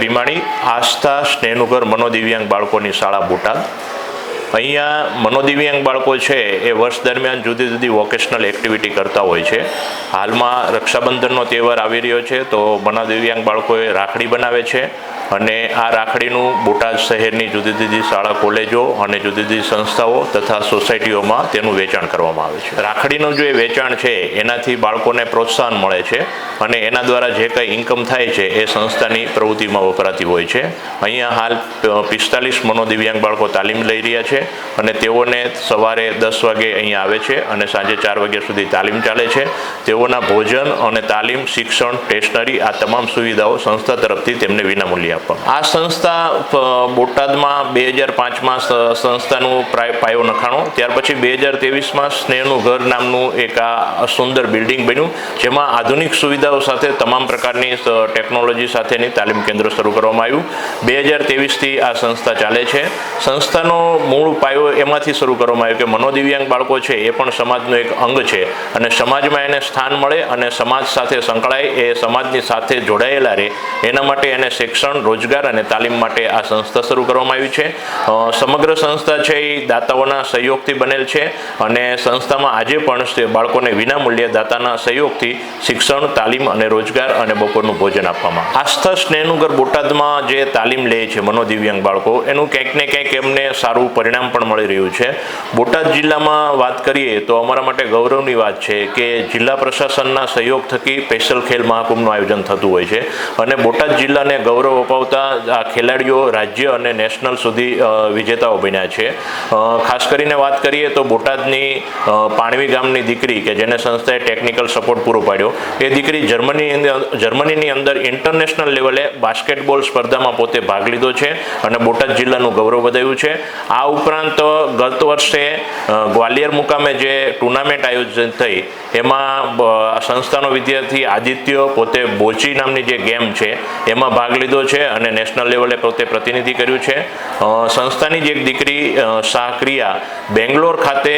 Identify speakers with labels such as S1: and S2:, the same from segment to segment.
S1: ભીમાણી, આસ્થા સ્નેહનુગર મનોદિવ્યાંગ બાળકોની શાળા બોટાદ। અહીંયા મનોદિવ્યાંગ બાળકો છે એ વર્ષ દરમિયાન જુદી જુદી વોકેશનલ એક્ટિવિટી કરતા હોય છે। હાલમાં રક્ષાબંધનનો તહેવાર આવી રહ્યો છે, તો મનોદિવ્યાંગ બાળકોએ રાખડી બનાવે છે અને આ રાખડીનું બોટાદ શહેરની જુદી જુદી શાળા કોલેજો અને જુદી જુદી સંસ્થાઓ તથા સોસાયટીઓમાં તેનું વેચાણ કરવામાં આવે છે। રાખડીનું જે વેચાણ છે એનાથી બાળકોને પ્રોત્સાહન મળે છે અને એના દ્વારા જે કંઈ ઇન્કમ થાય છે એ સંસ્થાની પ્રવૃત્તિમાં વપરાતી હોય છે। અહીંયા હાલ 45 મનોદિવ્યાંગ બાળકો તાલીમ લઈ રહ્યા છે અને તેઓને સવારે 10 વાગે અહીંયા આવે છે અને સાંજે 4 વાગ્યા સુધી તાલીમ ચાલે છે। તેઓના ભોજન અને તાલીમ, શિક્ષણ, સ્ટેશનરી આ તમામ સુવિધાઓ સંસ્થા તરફથી તેમને વિનામૂલ્યે આપવામાં। આ સંસ્થા બોટાદમાં 2005માં સંસ્થાનું પાયો નખાણો, ત્યાર પછી 2023માં સ્નેહનું ઘર નામનું એક આ સુંદર બિલ્ડિંગ બન્યું, જેમાં આધુનિક સુવિધાઓ સાથે તમામ પ્રકારની ટેકનોલોજી સાથેની તાલીમ કેન્દ્ર શરૂ કરવામાં આવ્યું। 2023થી આ સંસ્થા ચાલે છે। સંસ્થાનો મૂળ પાયો એમાંથી શરૂ કરવામાં આવ્યો કે મનોદિવ્યાંગ બાળકો છે એ પણ સમાજનું એક અંગ છે અને સમાજમાં એને સ્થાન મળે અને સમાજ સાથે સંકળાય, એ સમાજની સાથે જોડાયેલા રહે, એના માટે એને શિક્ષણ, રોજગાર અને તાલીમ માટે આ સંસ્થા શરૂ કરવામાં આવી છે। સમગ્ર સંસ્થા છે એ દાતાઓના સહયોગથી બનેલ છે અને સંસ્થામાં આજે પણ બાળકોને વિનામૂલ્યે દાતાના સહયોગથી શિક્ષણ, તાલીમ અને રોજગાર અને બપોરનું ભોજન આપવામાં। આસ્થા સ્નેહનુગર બોટાદમાં જે તાલીમ લે છે મનોદિવ્યાંગ બાળકો, એનું ક્યાંક ને ક્યાંક એમને સારું પરિણામ પણ મળી રહ્યું છે। બોટાદ જિલ્લામાં વાત કરીએ તો અમારા માટે ગૌરવની વાત છે કે જિલ્લા પ્રશાસનના સહયોગ થકી સ્પેશિયલ ખેલ મહાકુંભનું આયોજન થતું હોય છે અને બોટાદ જિલ્લાને ગૌરવ અપાવતા આ ખેલાડીઓ રાજ્ય અને નેશનલ સુધી વિજેતાઓ બન્યા છે। ખાસ કરીને વાત કરીએ તો બોટાદની પાણવી ગામની દીકરી કે જેને સંસ્થાએ ટેકનિકલ સપોર્ટ પૂરો પાડ્યો, એ દીકરી જર્મનીની અંદર ઇન્ટરનેશનલ લેવલે બાસ્કેટબોલ સ્પર્ધામાં પોતે ભાગ લીધો છે અને બોટાદ જિલ્લાનું ગૌરવ વધાર્યું છે। આ ઉપરાંત ગત વર્ષે ગ્વાલિયર મુકામે જે ટુર્નામેન્ટ આયોજન થઈ એમાં સંસ્થાનો વિદ્યાર્થી આદિત્ય પોતે બોચી નામની જે ગેમ છે એમાં ભાગ લીધો છે અને નેશનલ લેવલે પોતે પ્રતિનિધિ કર્યું છે। સંસ્થાની જ એક દીકરી શાહક્રિયા બેંગ્લોર ખાતે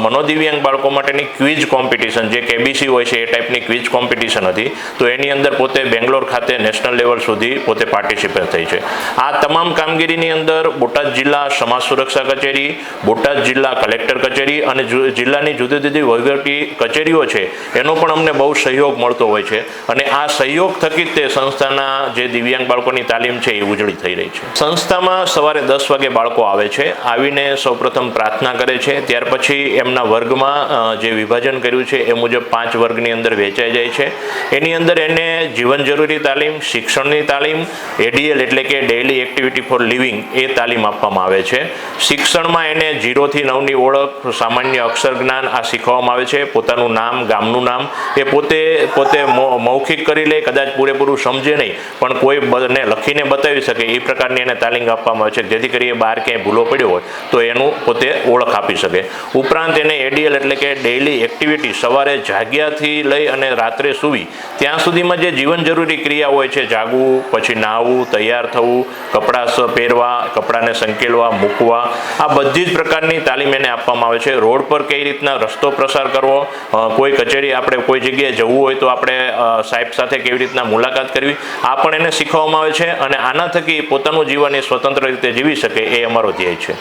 S1: મનોદિવ્યાંગ બાળકો માટેની ક્વિઝ કોમ્પિટિશન, જે કેબીસી હોય છે એ ટાઈપની ક્વિઝ કોમ્પિટિશન હતી, તો એની અંદર પોતે બેંગ્લોર ખાતે નેશનલ લેવલ સુધી પોતે પાર્ટિસિપેટ થઈ છે। આ તમામ કામગીરીની અંદર બોટાદ જિલ્લા સમાજ સુરક્ષા કચેરી, બોટાદ જિલ્લા કલેક્ટર કચેરી અને જિલ્લાની જુદી જુદી વહીવટી કચેરીઓ છે એનો પણ અમને બહુ સહયોગ મળતો હોય છે અને આ સહયોગ થકી તે સંસ્થાના જે દિવ્યાંગ બાળકોની તાલીમ છે એ ઉજળી થઈ રહી છે। સંસ્થામાં સવારે 10 વાગે બાળકો આવે છે, આવીને સૌપ્રથમ પ્રાર્થના કરે છે, ત્યાર પછી એમના વર્ગમાં જે વિભાજન કર્યું છે એ મુજબ 5 વર્ગની અંદર વહેંચાઈ જાય છે। એની અંદર એને જીવન જરૂરી તાલીમ, શિક્ષણની તાલીમ, એડીએલ એટલે કે ડેઇલી એક્ટિવિટી ફોર લિવિંગ એ તાલીમ આપવામાં આવે છે। શિક્ષણમાં એને 0 થી 9ની ઓળખ, સામાન્ય અક્ષર જ્ઞાન આ શીખવવામાં આવે છે। પોતાનું નામ, ગામનું નામ એ પોતે મૌખિક કરી લે, કદાચ પૂરેપૂરું સમજે નહીં પણ કોઈ ને લખીને બતાવી શકે એ પ્રકારની એને તાલીમ આપવામાં આવે છે, જેથી કરી એ બહાર ક્યાંય ભૂલો પડ્યો હોય તો એનું પોતે ઓળખ આપી શકે। ઉપરાંત એને એડીએલ એટલે કે ડેઇલી એક્ટિવિટી, સવારે જાગ્યાથી લઈ અને રાત્રે સૂવી ત્યાં સુધીમાં જે જીવન જરૂરી ક્રિયા હોય છે, જાગવું, પછી નાહવું, તૈયાર થવું, કપડાં પહેરવા, કપડાને સંકેલવા, મૂકવા, આ બધી જ પ્રકારની તાલીમ એને આપવામાં આવે છે। રોડ પર કઈ રીતના રસ્તો પ્રસાર કરવો, કોઈ કચેરી આપણે કોઈ જગ્યાએ જવું હોય તો આપણે સાહેબ સાથે કેવી રીતના મુલાકાત કરવી, આ પણ એને શીખવવામાં આવે છે અને આના થકી પોતાનું જીવન એ સ્વતંત્ર રીતે જીવી શકે એ અમારો ધ્યેય છે।